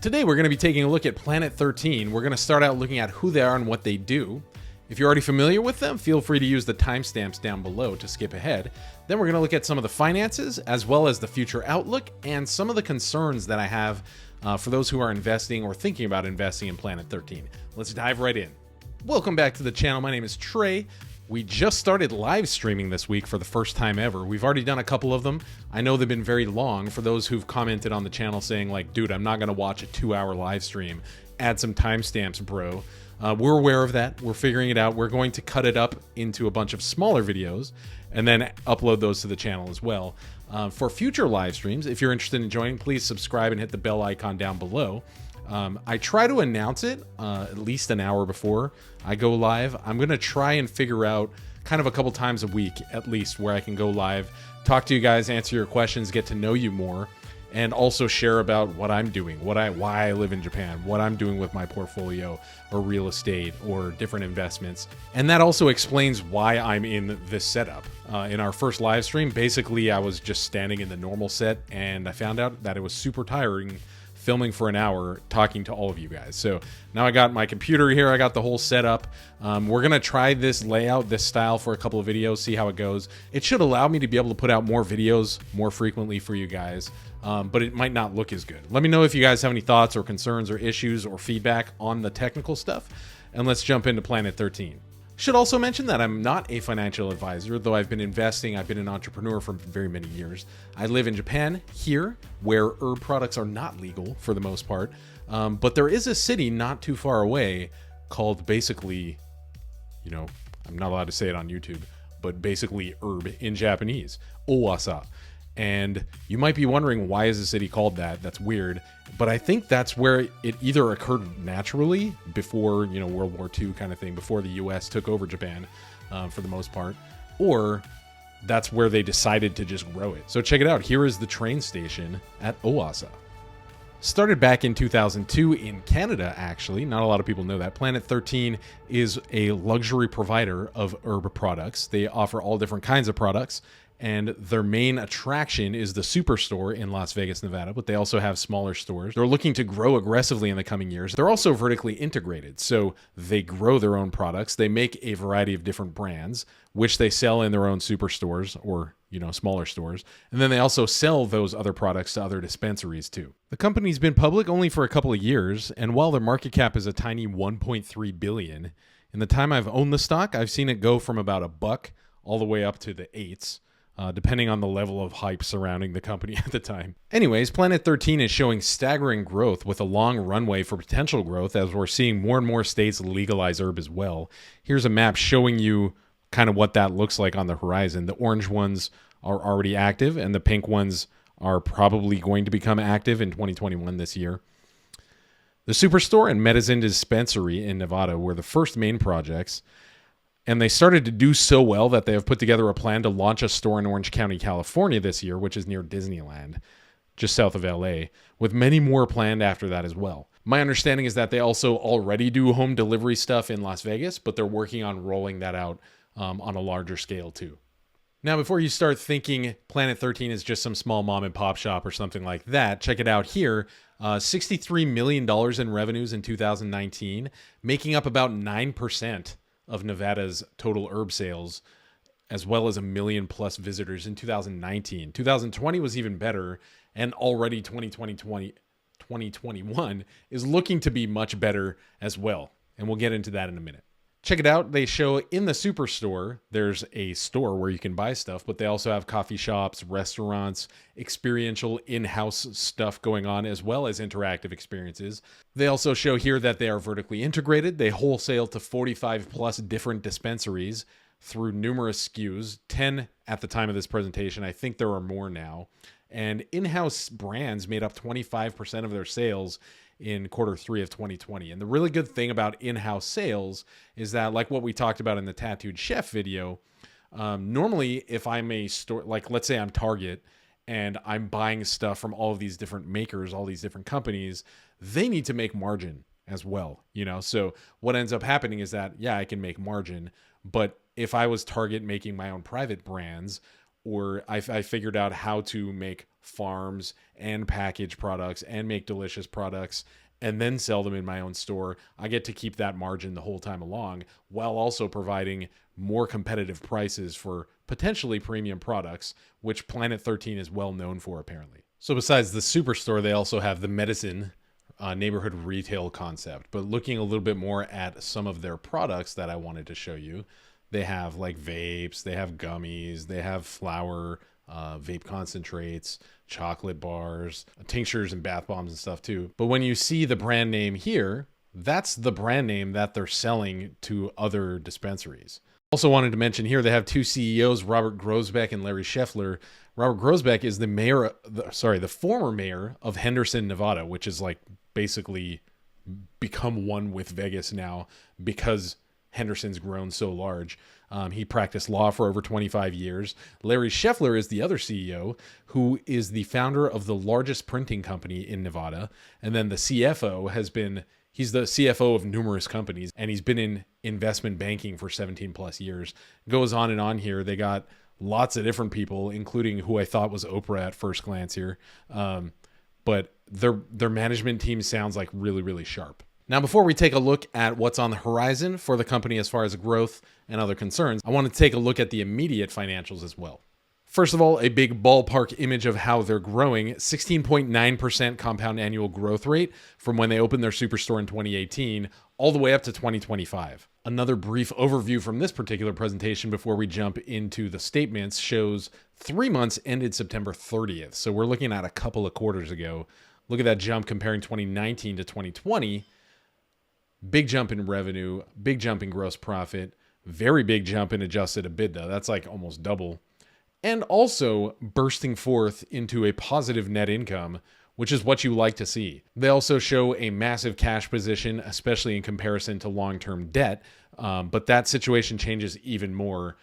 Today we're going to be taking a look at Planet13. We're going to start out looking at who they are and what they do. If you're already familiar with them, feel free to use the timestamps down below to skip ahead. Then we're going to look at some of the finances, as well as the future outlook, and some of the concerns that I have for those who are investing or thinking about investing in Planet13. Let's dive right in. Welcome back to the channel. My name is Trey. We just started live streaming this week for the first time ever. We've already done a couple of them. I know they've been very long. For those who've commented on the channel saying like, dude, I'm not going to watch a 2-hour live stream. Add some timestamps, bro. We're aware of that. We're figuring it out. We're going to cut it up into a bunch of smaller videos and then upload those to the channel as well. For future live streams, if you're interested in joining, please subscribe and hit the bell icon down below. I try to announce it at least an hour before I go live. I'm going to try and figure out kind of a couple times a week at least where I can go live, talk to you guys, answer your questions, get to know you more, and also share about what I'm doing, why I live in Japan, what I'm doing with my portfolio or real estate or different investments. And that also explains why I'm in this setup. In our first live stream, basically I was just standing in the normal set and I found out that it was super tiring filming for an hour talking to all of you guys. So now I got my computer here, I got the whole setup. We're gonna try this layout, this style for a couple of videos, see how it goes. It should allow me to be able to put out more videos more frequently for you guys, but it might not look as good. Let me know if you guys have any thoughts or concerns or issues or feedback on the technical stuff, and let's jump into Planet13. Should also mention that I'm not a financial advisor, though I've been investing, I've been an entrepreneur for very many years. I live in Japan, here, where herb products are not legal for the most part, but there is a city not too far away called basically, you know, I'm not allowed to say it on YouTube, but basically herb in Japanese, Owasa. And you might be wondering, why is the city called that? That's weird. But I think that's where it either occurred naturally before, you know, World War II kind of thing, before the US took over Japan for the most part, or that's where they decided to just grow it. So check it out. Here is the train station at Owasa. Started back in 2002 in Canada, actually. Not a lot of people know that. Planet13 is a luxury provider of herb products. They offer all different kinds of products, and their main attraction is the SuperStore in Las Vegas, Nevada, but they also have smaller stores. They're looking to grow aggressively in the coming years. They're also vertically integrated, so they grow their own products. They make a variety of different brands, which they sell in their own superstores or, you know, smaller stores. And then they also sell those other products to other dispensaries too. The company's been public only for a couple of years, and while their market cap is a tiny 1.3 billion, in the time I've owned the stock, I've seen it go from about $1 all the way up to the 8s. Depending on the level of hype surrounding the company at the time. Anyways, Planet13 is showing staggering growth with a long runway for potential growth as we're seeing more and more states legalize herb as well. Here's a map showing you kind of what that looks like on the horizon. The orange ones are already active and the pink ones are probably going to become active in 2021 this year. The SuperStore and Medicine Dispensary in Nevada were the first main projects, and they started to do so well that they have put together a plan to launch a store in Orange County, California this year, which is near Disneyland, just south of LA, with many more planned after that as well. My understanding is that they also already do home delivery stuff in Las Vegas, but they're working on rolling that out on a larger scale too. Now, before you start thinking Planet13 is just some small mom and pop shop or something like that, check it out here. $63 million in revenues in 2019, making up about 9% of Nevada's total herb sales, as well as 1 million plus visitors in 2019. 2020 was even better, and already 2021 is looking to be much better as well. And we'll get into that in a minute. Check it out. They show in the SuperStore, there's a store where you can buy stuff, but they also have coffee shops, restaurants, experiential in-house stuff going on, as well as interactive experiences. They also show here that they are vertically integrated. They wholesale to 45 plus different dispensaries through numerous SKUs, 10 at the time of this presentation. I think there are more now. And in-house brands made up 25% of their sales in Q3 of 2020. And the really good thing about in-house sales is that, like what we talked about in the Tattooed Chef video, normally if I'm a store, like let's say I'm Target and I'm buying stuff from all of these different makers, all these different companies, they need to make margin as well, you know? So what ends up happening is that, yeah, I can make margin, but if I was Target making my own private brands, or I figured out how to make farms and package products and make delicious products and then sell them in my own store, I get to keep that margin the whole time along, while also providing more competitive prices for potentially premium products, which Planet 13 is well known for apparently. So besides the SuperStore, they also have the medicine neighborhood retail concept. But looking a little bit more at some of their products that I wanted to show you, they have like vapes, they have gummies, they have flour, vape concentrates, chocolate bars, tinctures and bath bombs and stuff too. But when you see the brand name here, that's the brand name that they're selling to other dispensaries. Also wanted to mention here, they have two CEOs, Robert Grosbeck and Larry Scheffler. Robert Grosbeck is the former mayor of Henderson, Nevada, which is like basically become one with Vegas now because Henderson's grown so large. He practiced law for over 25 years. Larry Scheffler is the other CEO, who is the founder of the largest printing company in Nevada. And then the CFO he's the CFO of numerous companies, and he's been in investment banking for 17 plus years. Goes on and on here. They got lots of different people, including who I thought was Oprah at first glance here. But their management team sounds like really, really sharp. Now, before we take a look at what's on the horizon for the company as far as growth and other concerns, I want to take a look at the immediate financials as well. First of all, a big ballpark image of how they're growing, 16.9% compound annual growth rate from when they opened their SuperStore in 2018 all the way up to 2025. Another brief overview from this particular presentation before we jump into the statements shows 3 months ended September 30th. So we're looking at a couple of quarters ago. Look at that jump comparing 2019 to 2020. Big jump in revenue, big jump in gross profit, very big jump in adjusted EBITDA. That's like almost double. And also bursting forth into a positive net income, which is what you like to see. They also show a massive cash position, especially in comparison to long-term debt. But that situation changes even more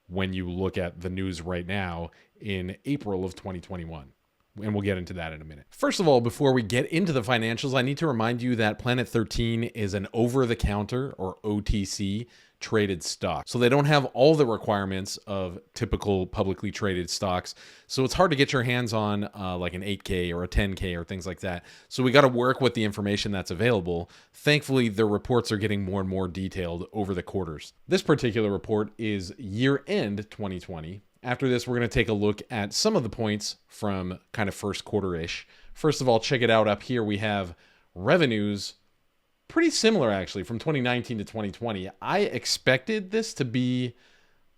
when you look at the news right now in April of 2021. And we'll get into that in a minute. First of all, before we get into the financials, I need to remind you that Planet 13 is an over-the-counter or OTC traded stock. So they don't have all the requirements of typical publicly traded stocks. So it's hard to get your hands on like an 8K or a 10K or things like that. So we got to work with the information that's available. Thankfully, the reports are getting more and more detailed over the quarters. This particular report is year-end 2020. After this, we're going to take a look at some of the points from kind of first quarter-ish. First of all, check it out up here. We have revenues pretty similar, actually, from 2019 to 2020. I expected this to be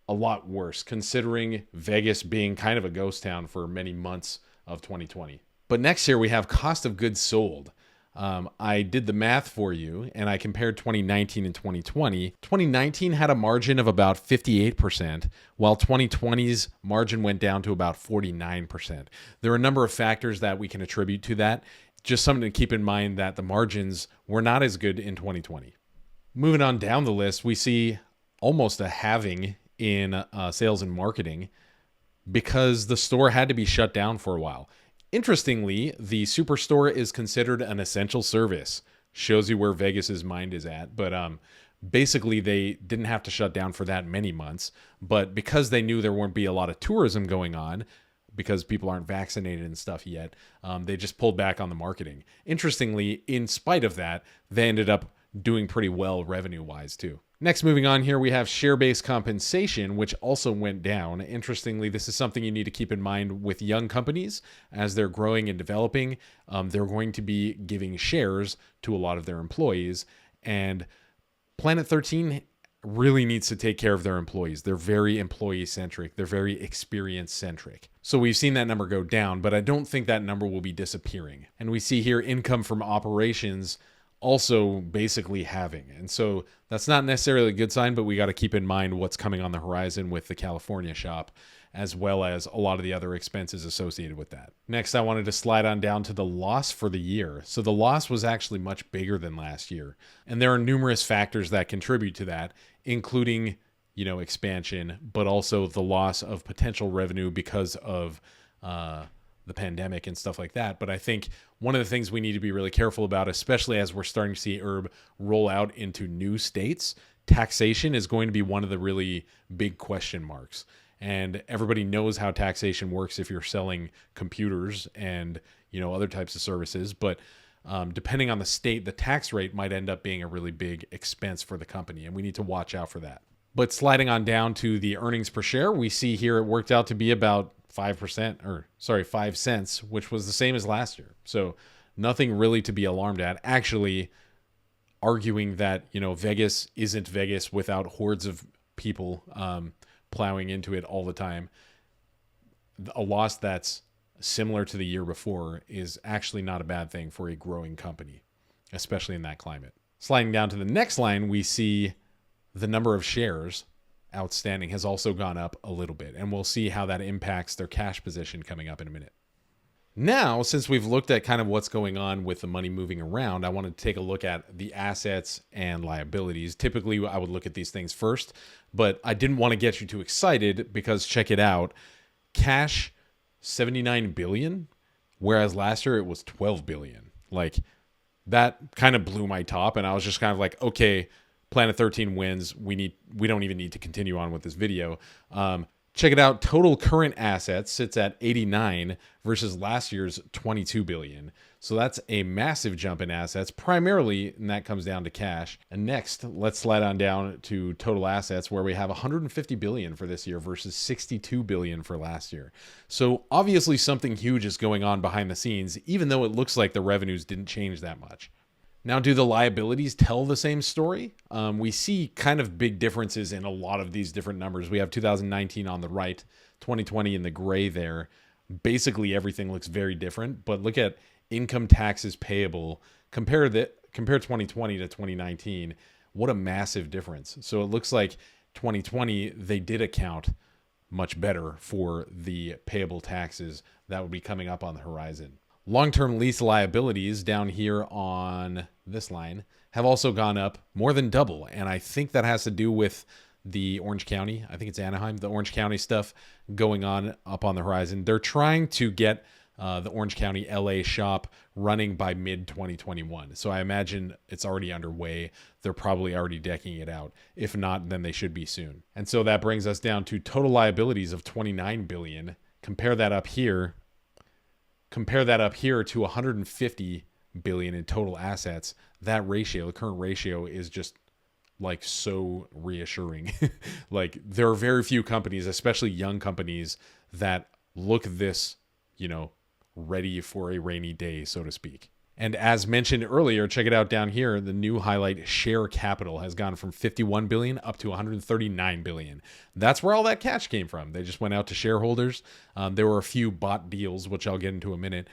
a lot worse, considering Vegas being kind of a ghost town for many months of 2020. But next here, we have cost of goods sold. I did the math for you, and I compared 2019 and 2020. 2019 had a margin of about 58%, while 2020's margin went down to about 49%. There are a number of factors that we can attribute to that. Just something to keep in mind that the margins were not as good in 2020. Moving on down the list, we see almost a halving in sales and marketing because the store had to be shut down for a while. Interestingly, the SuperStore is considered an essential service. Shows you where Vegas's mind is at. But basically, they didn't have to shut down for that many months. But because they knew there wouldn't be a lot of tourism going on, because people aren't vaccinated and stuff yet, they just pulled back on the marketing. Interestingly, in spite of that, they ended up doing pretty well revenue-wise too. Next, moving on here, we have share-based compensation, which also went down. Interestingly, this is something you need to keep in mind with young companies. As they're growing and developing, they're going to be giving shares to a lot of their employees. And Planet 13 really needs to take care of their employees. They're very employee-centric. They're very experience-centric. So we've seen that number go down, but I don't think that number will be disappearing. And we see here income from operations also basically halving. And so that's not necessarily a good sign, but we got to keep in mind what's coming on the horizon with the California shop, as well as a lot of the other expenses associated with that. Next, I wanted to slide on down to the loss for the year. So the loss was actually much bigger than last year. And there are numerous factors that contribute to that, including, expansion, but also the loss of potential revenue because of the pandemic and stuff like that. But I think one of the things we need to be really careful about, especially as we're starting to see herb roll out into new states, taxation is going to be one of the really big question marks. and everybody knows how taxation works if you're selling computers and other types of services. But depending on the state, the tax rate might end up being a really big expense for the company, and we need to watch out for that. But sliding on down to the earnings per share, we see here it worked out to be about 5 cents, which was the same as last year. So nothing really to be alarmed at. Actually, arguing that, Vegas isn't Vegas without hordes of people plowing into it all the time. A loss that's similar to the year before is actually not a bad thing for a growing company, especially in that climate. Sliding down to the next line, we see the number of shares outstanding has also gone up a little bit, and we'll see how that impacts their cash position coming up in a minute. Now, since we've looked at kind of what's going on with the money moving around, I want to take a look at the assets and liabilities. Typically, I would look at these things first, but I didn't want to get you too excited because check it out. Cash, $79 billion, whereas last year it was $12 billion. Like, that kind of blew my top, and I was just kind of like, okay, Planet13 wins. We don't even need to continue on with this video. Check it out. Total current assets sits at 89 versus last year's 22 billion. So that's a massive jump in assets, primarily, and that comes down to cash. And next, let's slide on down to total assets, where we have 150 billion for this year versus 62 billion for last year. So obviously something huge is going on behind the scenes, even though it looks like the revenues didn't change that much. Now, do the liabilities tell the same story? We see kind of big differences in a lot of these different numbers. We have 2019 on the right, 2020 in the gray there. Basically, everything looks very different. But look at income taxes payable. Compare 2020 to 2019. What a massive difference. So it looks like 2020, they did account much better for the payable taxes that would be coming up on the horizon. Long-term lease liabilities down here on this line have also gone up more than double. And I think that has to do with the Orange County, I think it's Anaheim, the Orange County stuff going on up on the horizon. They're trying to get the Orange County LA shop running by mid-2021. So I imagine it's already underway. They're probably already decking it out. If not, then they should be soon. And so that brings us down to total liabilities of $29 billion. Compare that up here to 150 billion in total assets. That ratio, the current ratio, is just like so reassuring. Like, there are very few companies, especially young companies, that look this, ready for a rainy day, so to speak. And as mentioned earlier, check it out down here. The new highlight, share capital, has gone from 51 billion up to 139 billion. That's where all that cash came from. They just went out to shareholders. There were a few bought deals, which I'll get into in a minute,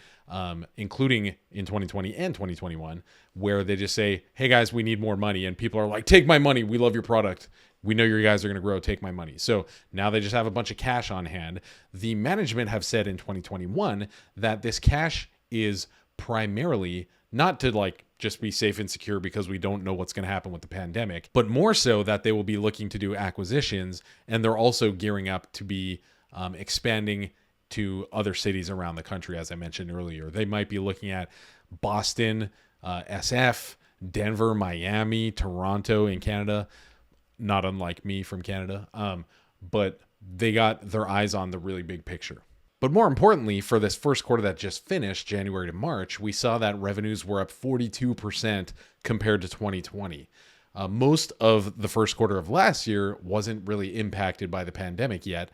including in 2020 and 2021, where they just say, hey guys, we need more money. And people are like, take my money. We love your product. We know you guys are going to grow. Take my money. So now they just have a bunch of cash on hand. The management have said in 2021 that this cash is primarily not to just be safe and secure because we don't know what's going to happen with the pandemic, but more so that they will be looking to do acquisitions, and they're also gearing up to be expanding to other cities around the country. As I mentioned earlier, they might be looking at Boston, SF, Denver, Miami, Toronto in Canada, not unlike me from Canada, but they got their eyes on the really big picture. But more importantly, for this first quarter that just finished, January to March, we saw that revenues were up 42% compared to 2020. Most of the first quarter of last year wasn't really impacted by the pandemic yet,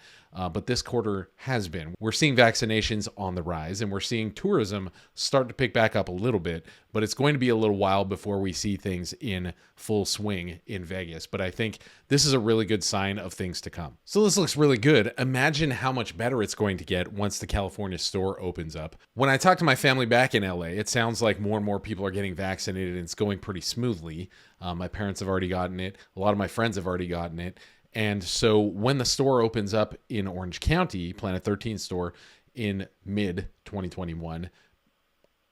but this quarter has been. We're seeing vaccinations on the rise, and we're seeing tourism start to pick back up a little bit, but it's going to be a little while before we see things in full swing in Vegas. But I think this is a really good sign of things to come. So this looks really good. Imagine how much better it's going to get once the California store opens up. When I talk to my family back in LA, it sounds like more and more people are getting vaccinated, and it's going pretty smoothly. My parents have already gotten it. A lot of my friends have already gotten it. And so when the store opens up in Orange County, Planet13 store, in mid-2021,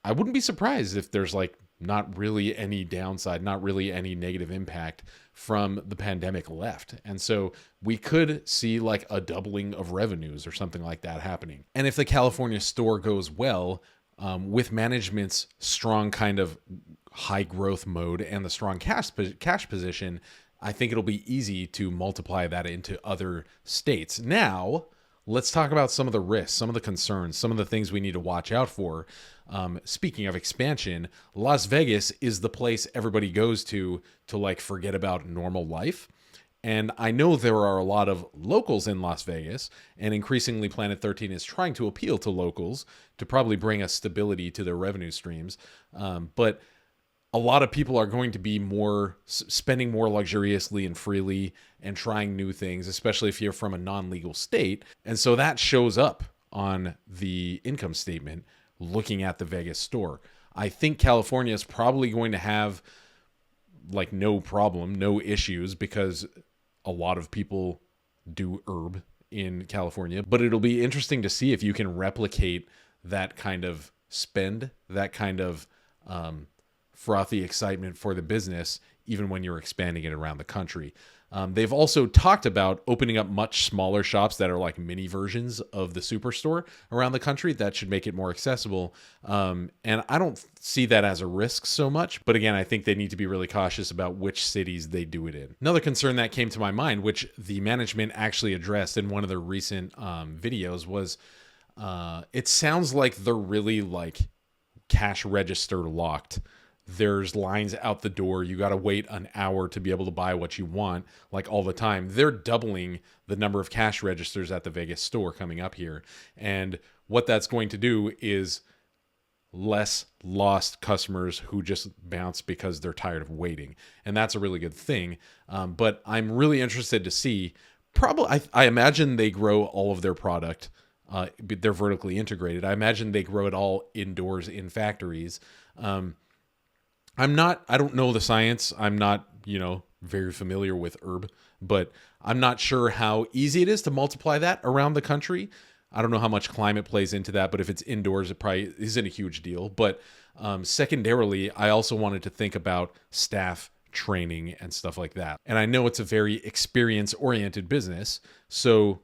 I wouldn't be surprised if there's not really any downside, not really any negative impact from the pandemic left. And so we could see a doubling of revenues or something like that happening. And if the California store goes well, with management's strong kind of high growth mode and the strong cash position, I think it'll be easy to multiply that into other states. Now, let's talk about some of the risks, some of the concerns, some of the things we need to watch out for. Speaking of expansion, Las Vegas is the place everybody goes to like forget about normal life. And I know there are a lot of locals in Las Vegas, and increasingly Planet 13 is trying to appeal to locals to probably bring a stability to their revenue streams. But a lot of people are going to be spending more luxuriously and freely and trying new things, especially if you're from a non-legal state. And so that shows up on the income statement looking at the Vegas store. I think California is probably going to have like no problem, no issues, because a lot of people do herb in California. But it'll be interesting to see if you can replicate that kind of spend, that kind of frothy excitement for the business, even when you're expanding it around the country. They've also talked about opening up much smaller shops that are like mini versions of the SuperStore around the country. That should make it more accessible. And I don't see that as a risk so much. But again, I think they need to be really cautious about which cities they do it in. Another concern that came to my mind, which the management actually addressed in one of their recent videos, was it sounds like they're really like cash register locked. There's lines out the door. You got to wait an hour to be able to buy what you want, like all the time. They're doubling the number of cash registers at the Vegas store coming up here. And what that's going to do is less lost customers who just bounce because they're tired of waiting. And that's a really good thing. But I'm really interested to see, probably, I imagine they grow all of their product. They're vertically integrated. I imagine they grow it all indoors in factories. I don't know the science. I'm not, very familiar with herb, but I'm not sure how easy it is to multiply that around the country. I don't know how much climate plays into that, but if it's indoors, it probably isn't a huge deal. But secondarily, I also wanted to think about staff training and stuff like that. And I know it's a very experience-oriented business, so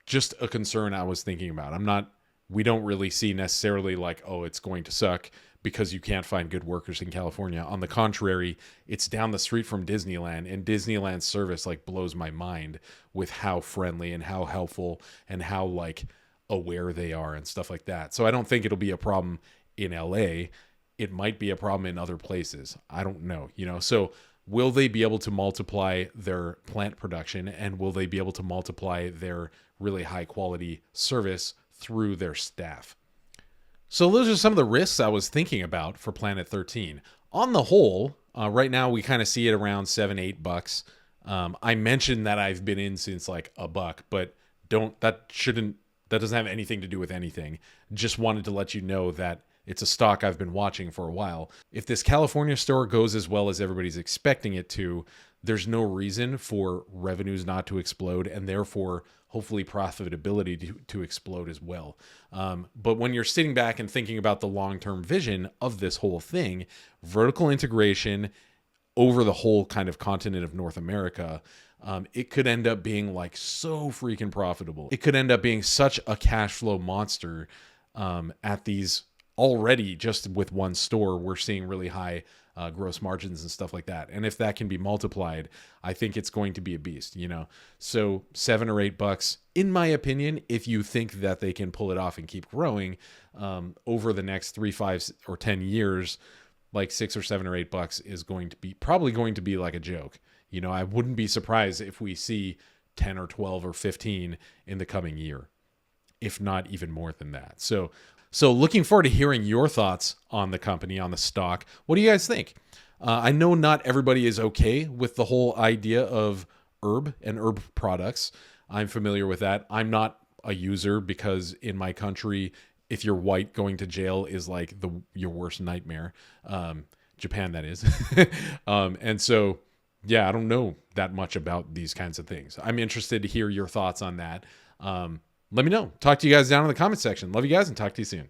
just a concern I was thinking about. We don't really see necessarily like, oh, it's going to suck because you can't find good workers in California. On the contrary, it's down the street from Disneyland, and Disneyland's service like blows my mind with how friendly and how helpful and how like aware they are and stuff like that. So I don't think it'll be a problem in LA. It might be a problem in other places. I don't know, So will they be able to multiply their plant production, and will they be able to multiply their really high quality service through their staff? So those are some of the risks I was thinking about for Planet 13. On the whole, right now we kind of see it around $7-8. I mentioned that I've been in since like $1, but that doesn't have anything to do with anything. Just wanted to let you know that it's a stock I've been watching for a while. If this California store goes as well as everybody's expecting it to, there's no reason for revenues not to explode, and therefore hopefully profitability to explode as well. But when you're sitting back and thinking about the long-term vision of this whole thing, vertical integration over the whole kind of continent of North America, it could end up being like so freaking profitable. It could end up being such a cash flow monster at these already, just with one store, we're seeing really high gross margins and stuff like that. And if that can be multiplied, I think it's going to be a beast, So $7 or $8, in my opinion, if you think that they can pull it off and keep growing over the next 3, 5, or 10 years, like $6 or $7 or $8 is probably going to be like a joke. I wouldn't be surprised if we see 10 or 12 or 15 in the coming year, if not even more than that. So looking forward to hearing your thoughts on the company, on the stock. What do you guys think? I know not everybody is okay with the whole idea of herb and herb products. I'm familiar with that. I'm not a user because in my country, if you're white, going to jail is like your worst nightmare. Japan, that is. And so, yeah, I don't know that much about these kinds of things. I'm interested to hear your thoughts on that. Let me know. Talk to you guys down in the comment section. Love you guys and talk to you soon.